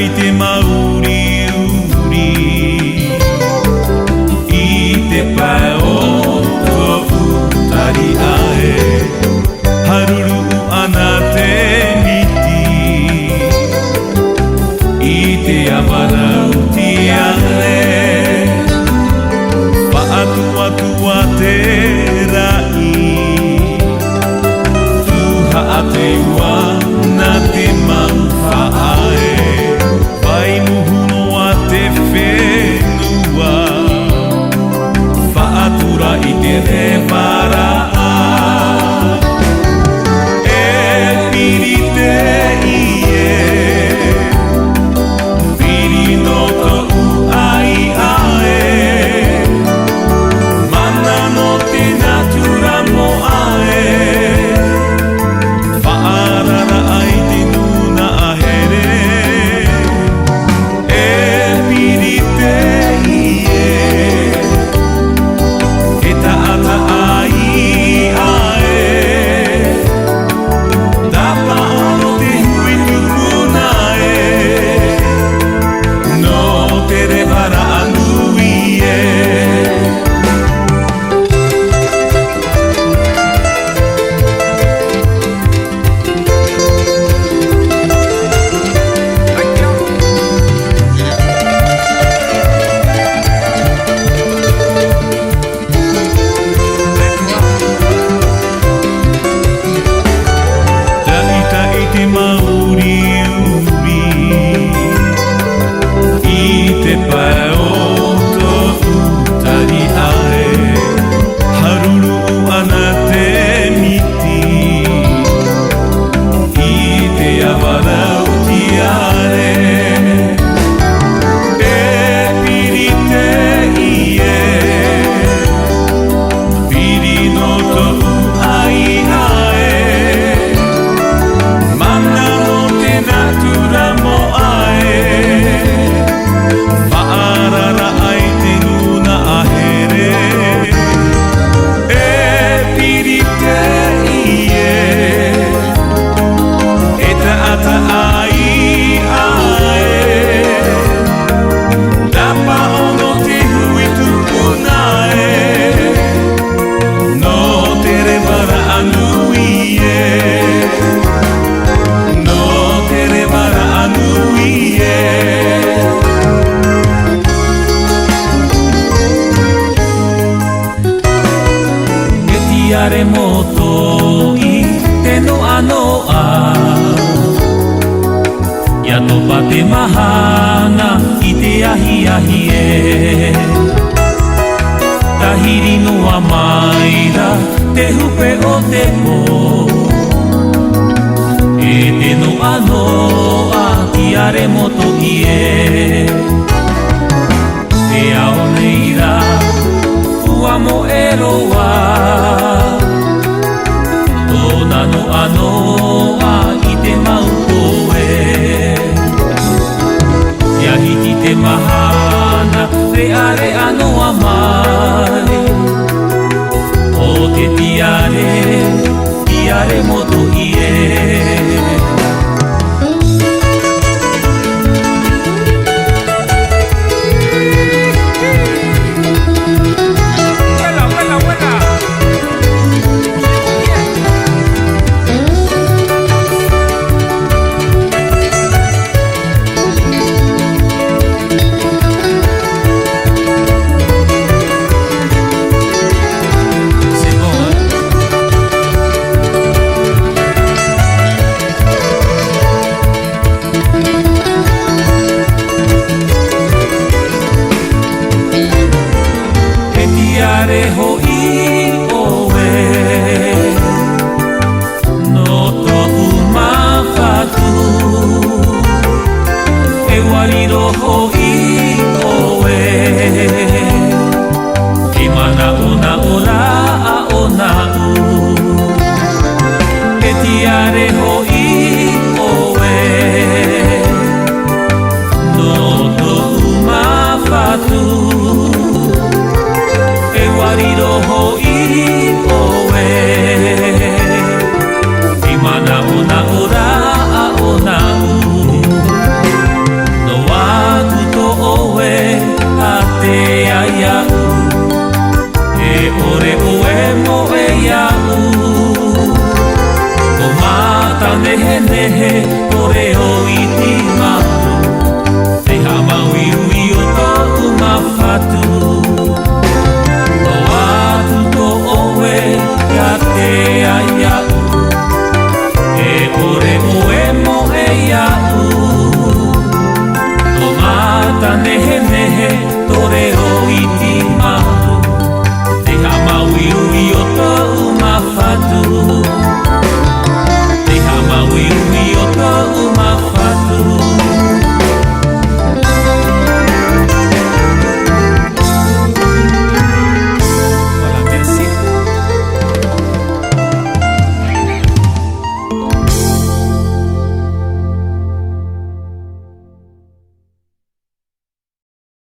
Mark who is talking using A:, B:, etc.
A: いてまうりうりいてぱおとうたりあえはるるあなてみていてやばらうてやればあとわとわてらいtu ha te wa na te mau whaae Vai muhuno a te whenua Whaatura i te rewara E piri te ie Piri no to'u ai ae Mana no te natura mo ae Are moto i te noa noa Ia topa te mahana i te ahi ahi e Tahiri noa maira te hupe o te po E te noa noa i are moto i e Te ao neira ua mo e roa Tōna noa noa i te mau koe Ia hiti te mahana rea rea noa mai O te tiare moto i e レヘレヘ